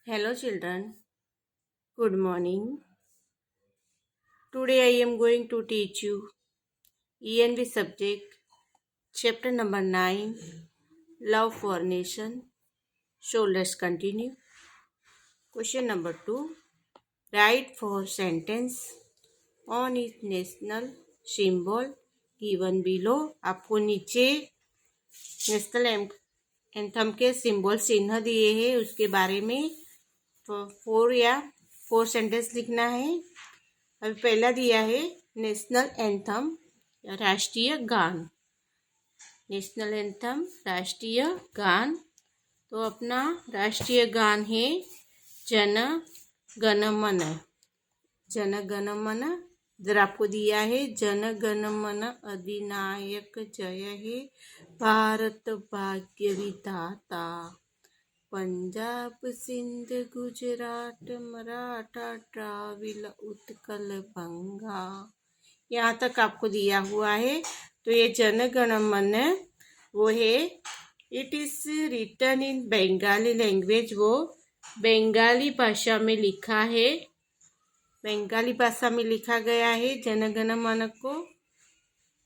Hello children, good morning. Today I am going to teach you ENV subject, chapter number 9, Love for Nation. So let's continue. Question number 2, write 4 sentence on its national symbol given below. आपको नीचे national anthem के symbol चिन्ह दिए हैं, उसके बारे में 4 sentence लिखना है। अभी पहला दिया है नेशनल एंथम, राष्ट्रीय गान। नेशनल एंथम राष्ट्रीय गान, तो अपना राष्ट्रीय गान है जन गण मन। जन गण मन इधर आपको दिया है जन गण मन अधिनायक जय हे भारत भाग्य विधाता, पंजाब सिंध गुजरात मराठा द्राविड़ उत्कल बंगा। यहाँ तक आपको दिया हुआ है। तो ये जन गण मन वो है, it is written in Bengali language, वो बंगाली भाषा में लिखा है, बंगाली भाषा में लिखा गया है जन गण मन को।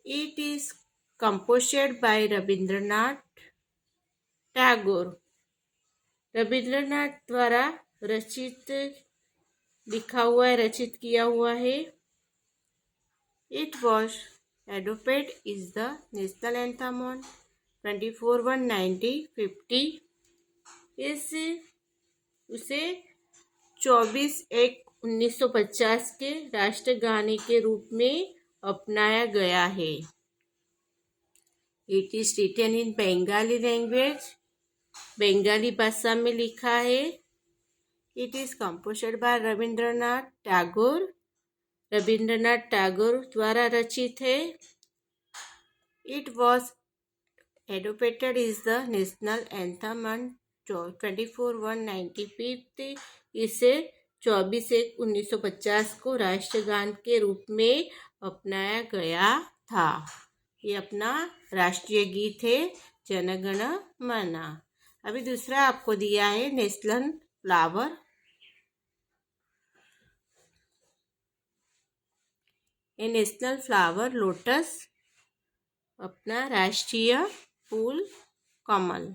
It is composed by Rabindranath Tagore, Rabindranath द्वारा रचित लिखा हुआ है, रचित किया हुआ है। It was adopted is the national anthem on 24/1/1950। उसे 24/1/1950 के राष्ट्रगान के रूप में अपनाया गया है। It is written in Bengali language, Bengali भाषा में लिखा है। It is composed by Rabindranath Tagore, Rabindranath Tagore द्वारा रचित है। It was adopted is the national anthem on 24/1/1950। इसे 24/1/1950 को राष्ट्रगान के रूप में अपनाया गया था। ये अपना राष्ट्रीय गीत है जन गण मन। अभी दूसरा आपको दिया है नेशनल फ्लावर। ये नेशनल फ्लावर लोटस, अपना राष्ट्रीय फूल कमल।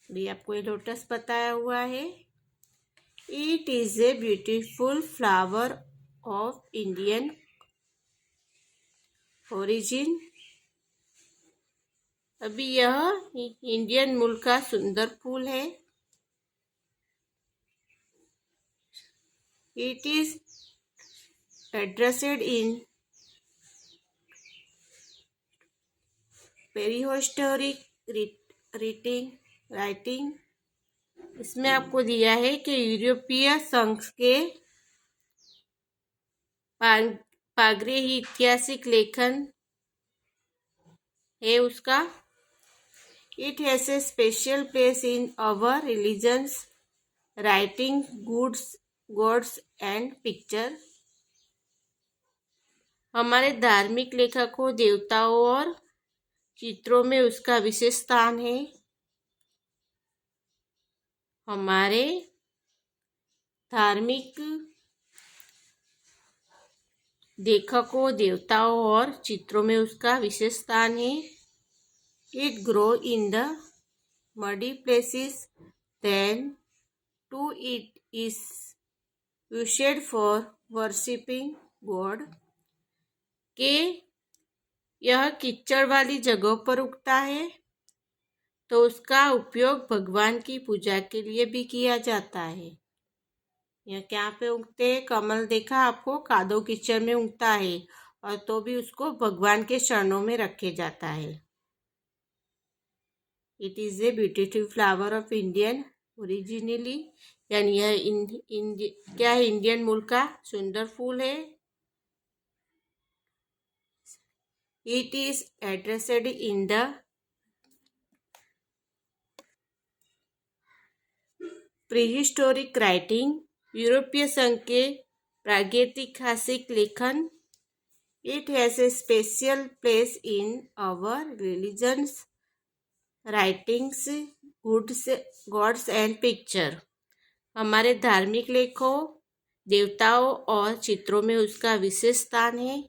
भी आपको ये लोटस बताया हुआ है। It is a beautiful flower of Indian origin. अभी यह इंडियन मूल का सुंदर फूल है। It is addressed in prehistoric writing. इसमें आपको दिया है कि यूरोपीय संघ के पागरे ही ऐतिहासिक लेखन है उसका। It has a special place in our religions writing gods and picture. हमारे धार्मिक लेखकों, देवताओं और चित्रों में उसका विशेष स्थान है। हमारे धार्मिक लेखकों, देवताओं और चित्रों में उसका विशेष स्थान है। It grow in the muddy places, then too it is used for worshipping God. के यह कीचड़ वाली जगहों पर उगता है, तो उसका उपयोग भगवान की पूजा के लिए भी किया जाता है। यह क्या पे उगते हैं? कमल देखा आपको, कादो कीचड़ में उगता है, और तो भी उसको भगवान के चरणों में रखे जाता है। It is a beautiful flower of Indian originally, यानी यह क्या है? इंडियन मूल का सुंदर फूल है। It is addressed in the prehistoric writing, यूरोपीय संघ के प्रागैतिहासिक लेखन। It has a special place in our religions writings gods and picture. हमारे धार्मिक लेखों, देवताओं और चित्रों में उसका विशेष स्थान है।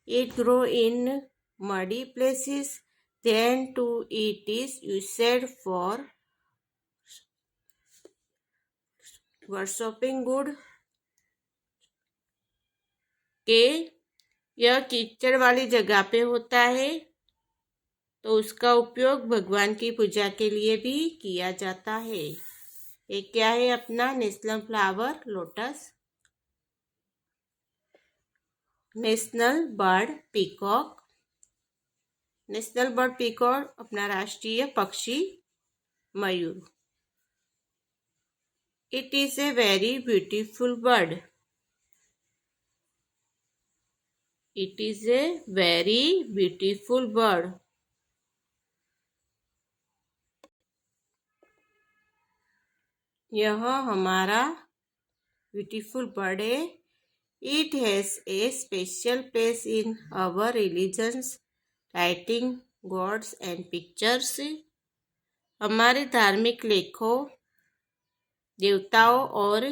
It grow in muddy places, then too it is used for worshipping good. के यह कीचड़ वाली जगह पे होता है तो उसका उपयोग भगवान की पूजा के लिए भी किया जाता है। ये क्या है अपना national flower lotus. National bird peacock. National bird peacock अपना राष्ट्रीय पक्षी मयूर। It is a very beautiful bird. It is a very beautiful bird. यह हमारा ब्यूटीफुल बर्ड है। It has a special place in our religions, writing gods and pictures. हमारे धार्मिक लेखों, देवताओं और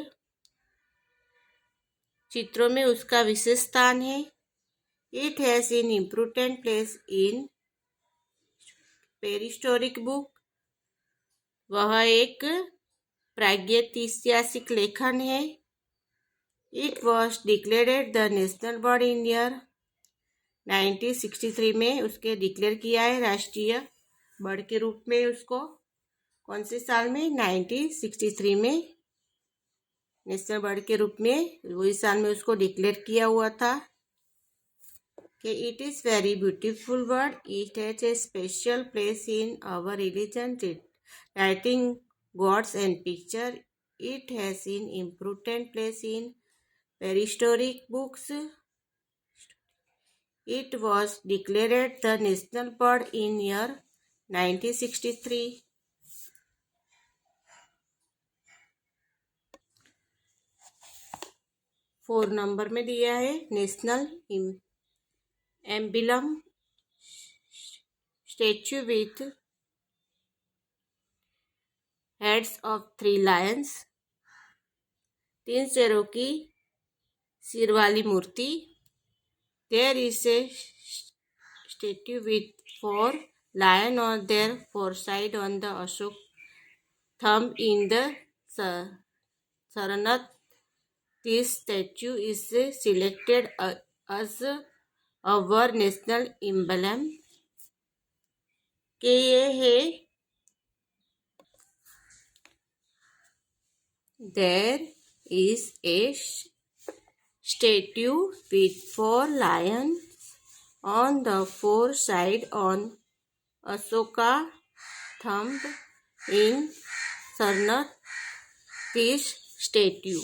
चित्रों में उसका विशेष स्थान है। It has an important place in prehistoric book. वह एक प्रागैतिहासिक लेखन है। It was declared the national bird in year 1963 में उसके डिक्लेयर किया है राष्ट्रीय बर्ड के रूप में उसको। कौन से साल में? 1963 में नेशनल बर्ड के रूप में वही साल में उसको डिक्लेयर किया हुआ था कि it is very beautiful bird. It has a special place in our religion, writing gods and picture. It has in important place in prehistoric books. It was declared the national bird in year 1963. 4 number में दिया है national emblem statue with heads of 3 lions. 3 शेरों की सिर वाली मूर्ति। There is a statue with 4 lion on their foreside on the Ashok thumb in the Sarnath. This statue is selected as our national emblem. के ये है there is a statue with 4 lions on the foreside on Ashoka thumb in Sarnath. This statue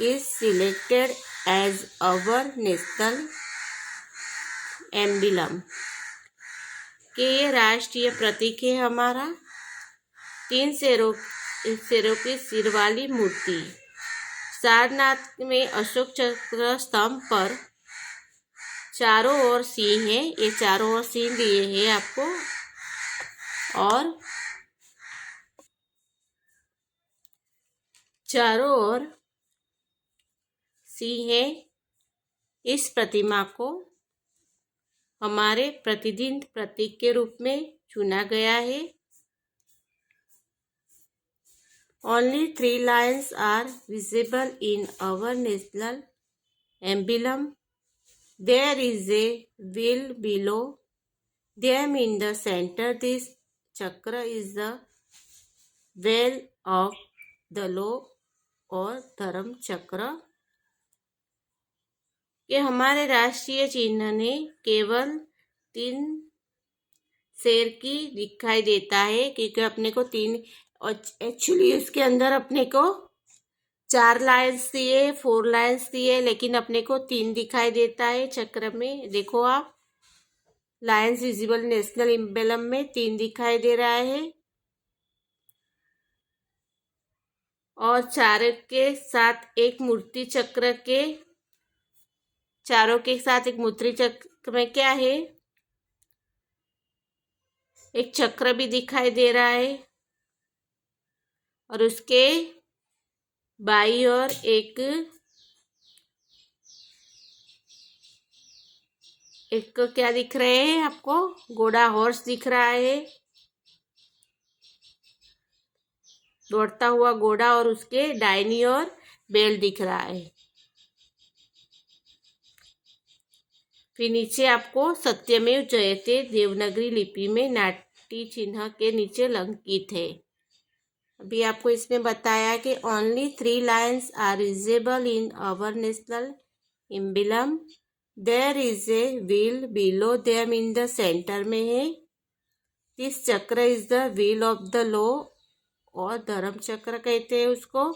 is selected as our national emblem. के ये राष्ट्रीय प्रतीक है हमारा। 3 शेरों की सिर वाली मूर्ति। सारनाथ में अशोक चक्र स्तंभ पर चारों ओर सिंह है। ये चारों ओर सिंह दिए हैं आपको और चारों ओर सिंह है। इस प्रतिमा को हमारे प्रतिदिन प्रतीक के रूप में चुना गया है। Only 3 lions are visible in our national emblem. There is a wheel below them in the center. This chakra is the wheel of the law और धर्म चक्र। ये हमारे राष्ट्रीय चिन्ह ने केवल 3 शेर की दिखाई देता है क्योंकि अपने को 3 एक्चुअली उसके अंदर अपने को 4 लाइन्स दिए, 4 लाइन्स दिए, लेकिन अपने को 3 दिखाई देता है चक्र में। देखो आप लायंस विजिबल नेशनल एम्बलम में 3 दिखाई दे रहा है और 4 के साथ एक मूर्ति चक्र के चारों के साथ एक मूर्ति चक्र में क्या है, एक चक्र भी दिखाई दे रहा है और उसके बाई और एक क्या दिख रहे हैं आपको? घोड़ा, हॉर्स दिख रहा है, दौड़ता हुआ घोड़ा, और उसके दाहिनी ओर बैल दिख रहा है। फिर नीचे आपको सत्यमेव जयते देवनागरी लिपि में नाटी चिन्ह के नीचे अंकित है। अभी आपको इसमें बताया कि only 3 lines are visible in our national emblem. There is a wheel below them in the centre में है। This chakra is the wheel of the law, और धर्म चक्र कहते हैं उसको।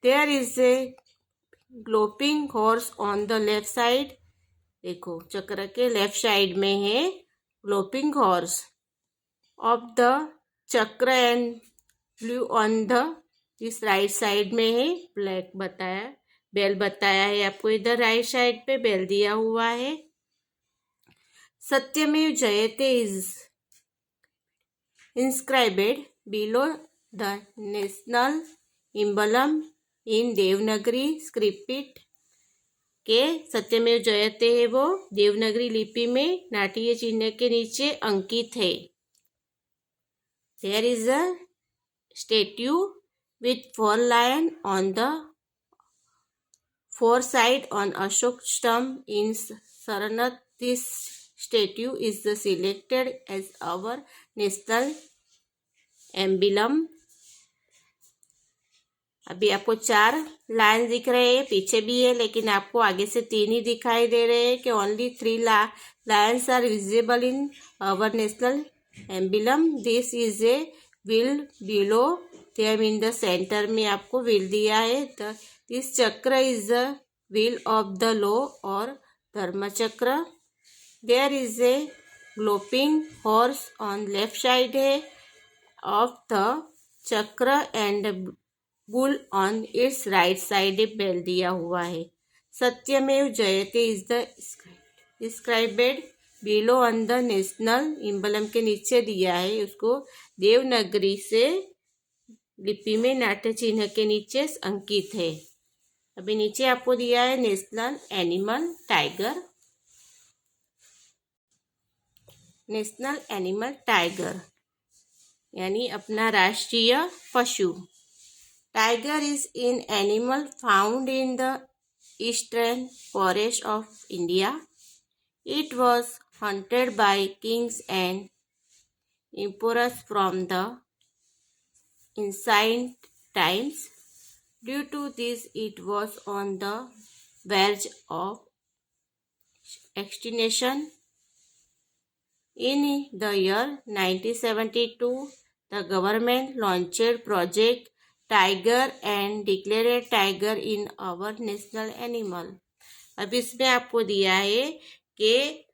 There is a galloping horse on the left side. देखो चक्र के लेफ्ट साइड में है galloping horse of the chakra, and blue on the इस राइट साइड में है ब्लैक बताया, बेल बताया है आपको। इधर राइट साइड पे बेल दिया हुआ है। Satyameva Jayate is inscribed below the national emblem in Devanagari script के सत्यमेव जयते है वो देवनागरी लिपि में नाट्य चिन्ह के नीचे अंकित है। There is a statue with 4 lions on the 4 sides on Ashok stump in Sarnath. This statue is selected as our national emblem. अभी आपको 4 लाइन दिख रहे हैं, पीछे भी है लेकिन आपको आगे से 3 ही दिखाई दे रहे हैं कि only 3 lines are visible in our national emblem. This is a wheel below them in the centre में आपको व्हील दिया है। This chakra is the wheel of the law, और धर्म चक्र। There is a galloping horse on left side है of the chakra, and bull on its right side बेल दिया हुआ है। Satyameva Jayate is the described below on the national emblem के नीचे दिया है उसको देवनागरी से लिपि में नाट्य चिन्ह के नीचे अंकित है। अभी नीचे आपको दिया है national animal tiger. National animal tiger यानी अपना राष्ट्रीय पशु। Tiger is in animal found in the eastern forest of India. It was hunted by kings and emperors from the ancient times. Due to this, it was on the verge of extinction. In the year 1972, the government launched Project Tiger and declared tiger in our national animal. अब इसमें आपको दिया है कि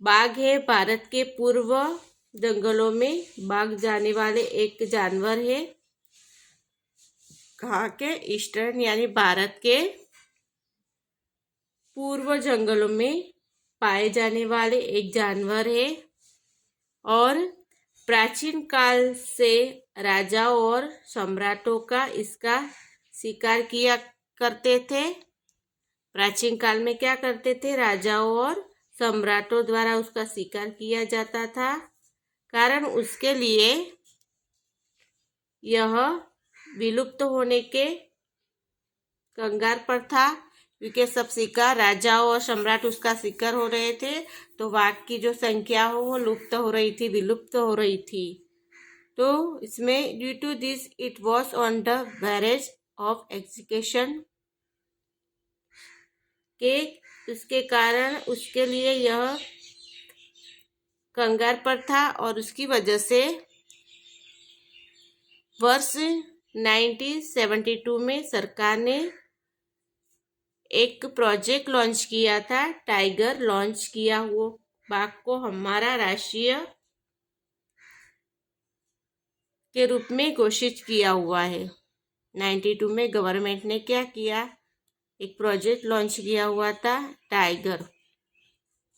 बाघ है भारत के पूर्व जंगलों में बाघ जाने वाले एक जानवर है। कहाँ के? ईस्टर्न यानी भारत के पूर्व जंगलों में पाए जाने वाले एक जानवर है, और प्राचीन काल से राजाओं और सम्राटों का इसका शिकार किया करते थे। प्राचीन काल में क्या करते थे? राजाओं और सम्राटों द्वारा उसका शिकार किया जाता था। कारण उसके लिए यह विलुप्त होने के कंगार पर था, क्योंकि सब शिकार राजाओं और सम्राट उसका शिकार हो रहे थे, तो बाघ की जो संख्या हो वो लुप्त हो रही थी, विलुप्त हो रही थी। तो इसमें due to this it was on the verge of extinction के उसके कारण उसके लिए यह कंगार पर था, और उसकी वजह से वर्ष 1972 में सरकार ने एक प्रोजेक्ट लॉन्च किया था, टाइगर लॉन्च किया हुआ बाघ को हमारा राष्ट्रीय के रूप में घोषित किया हुआ है। 92 में गवर्नमेंट ने क्या किया? एक प्रोजेक्ट लॉन्च किया हुआ था टाइगर।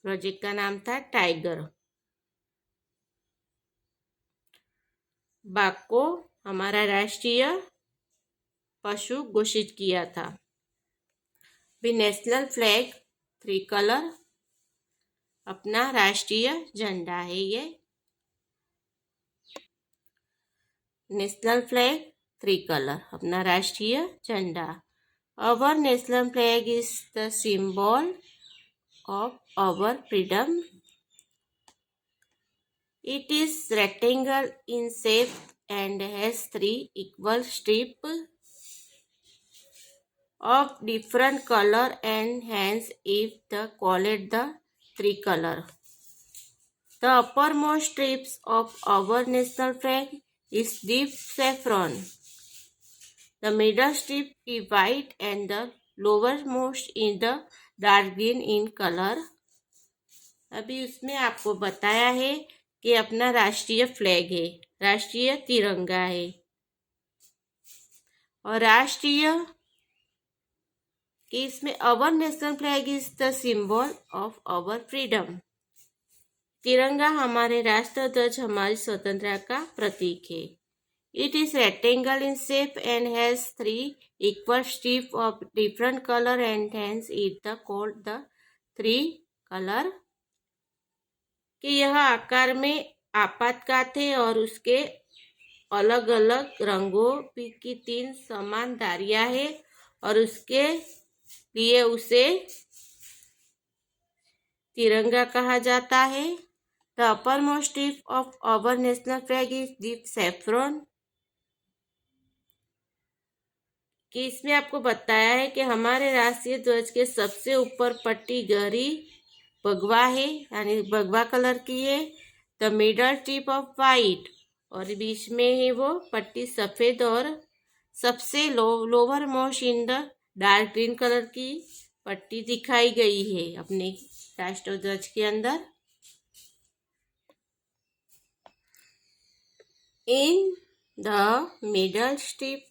प्रोजेक्ट का नाम था टाइगर। बाघ को हमारा राष्ट्रीय पशु घोषित किया था। भी नेशनल फ्लैग 3 कलर, अपना राष्ट्रीय झंडा है ये। नेशनल फ्लैग 3 कलर, अपना राष्ट्रीय झंडा। अवर national flag is the symbol of our freedom. It is rectangle in shape and has 3 equal strips of different color and hence if the called the tricolor. The uppermost strips of our national flag is deep saffron. The middle strip is white and the lowermost is the dark green in color. अभी उसमें आपको बताया है कि अपना राष्ट्रीय flag है, राष्ट्रीय तिरंगा है। और राष्ट्रीय कि इसमें our national flag is the symbol of our freedom. तिरंगा हमारे राष्ट्र ध्वज हमारी स्वतंत्रता का प्रतीक है। It is rectangle in shape and has 3 equal strip of different colour and hence it the called the 3 colour. कि यह आकार में आपातकात है और उसके अलग अलग रंगों की 3 समान धारियां है और उसके लिए उसे तिरंगा कहा जाता है। The upper most strip of our national flag is deep saffron. कि इसमें आपको बताया है कि हमारे राष्ट्रीय ध्वज के सबसे ऊपर पट्टी गहरी भगवा है, यानी भगवा कलर की है। The middle strip of white, और बीच में है वो पट्टी सफ़ेद, और सबसे lower most in the dark green colour की पट्टी दिखाई गई है अपने राष्ट्र ध्वज के अंदर। In the middle strip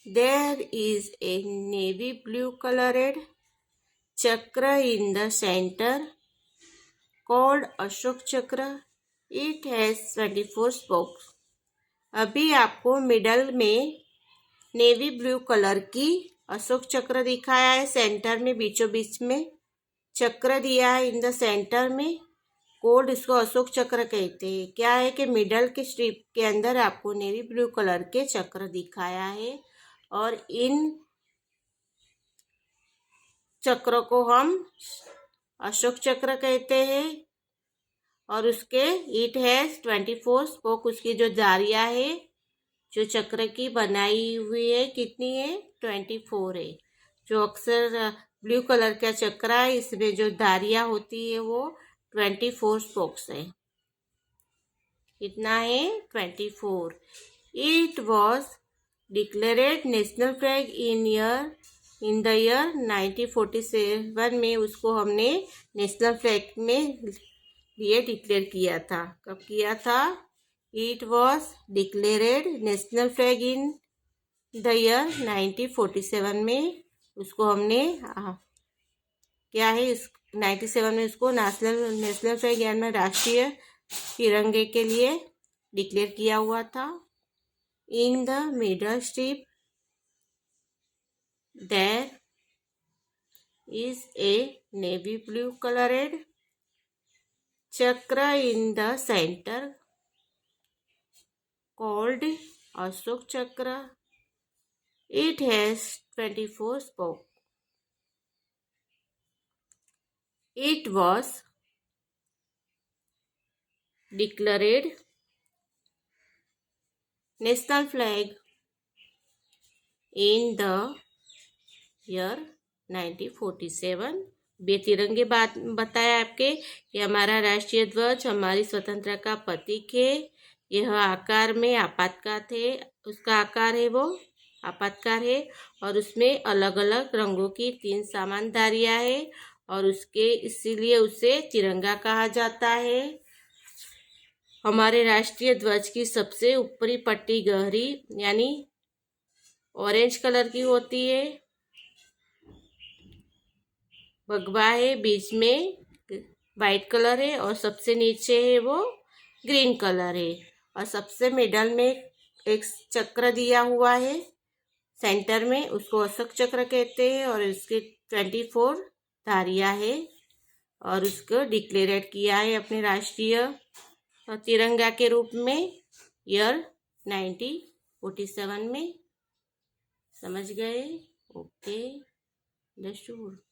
there is a navy blue coloured chakra in the centre called Ashok Chakra. It has 24 spokes. अभी आपको मिडल में नेवी ब्लू कलर की अशोक चक्र दिखाया है, सेंटर में बीचों बीच में चक्र दिया है इन द सेंटर में। कोड इसको अशोक चक्र कहते हैं। क्या है कि मिडल के स्ट्रिप के अंदर आपको नेवी ब्लू कलर के चक्र दिखाया है और इन चक्र को हम अशोक चक्र कहते हैं। और उसके इट हैज 24 स्पोक, उसकी जो धारियां है जो चक्र की बनाई हुई है कितनी है, 24 है। जो अक्सर ब्लू कलर का चक्र है इसमें जो धारियां होती है वो 24 स्पोक्स है। कितना है, 24। It was declared national flag in the year 1947 में उसको हमने नेशनल फ्लैग में लिए डिक्लेयर किया था। कब किया था? It was declared national flag in the year 1947 में उसको हमने क्या है इस 97 में उसको नेशनल फ्लैग यानी राष्ट्रीय तिरंगे के लिए डिक्लेयर किया हुआ था। In the middle strip there is a navy blue coloured chakra in the centre called Ashok Chakra. It has 24 spokes. It was declared national flag in the year 1947। बे तिरंगे बात बताया आपके कि हमारा राष्ट्रीय ध्वज हमारी स्वतंत्रता का प्रतीक है। यह आकार में आपातकात है, उसका आकार है वो आपातकार है और उसमें अलग अलग रंगों की 3 समान धारियां है और उसके इसीलिए उसे तिरंगा कहा जाता है। हमारे राष्ट्रीय ध्वज की सबसे ऊपरी पट्टी गहरी यानी ऑरेंज कलर की होती है, भगवा है, बीच में वाइट कलर है और सबसे नीचे है वो ग्रीन कलर है और सबसे मिडल में एक चक्र दिया हुआ है सेंटर में, उसको अशोक चक्र कहते हैं और इसके 24 धारियाँ है और उसको डिक्लेरेट किया है अपने राष्ट्रीय तिरंगा के रूप में ईयर 1947 में। समझ गए? Okay, understood.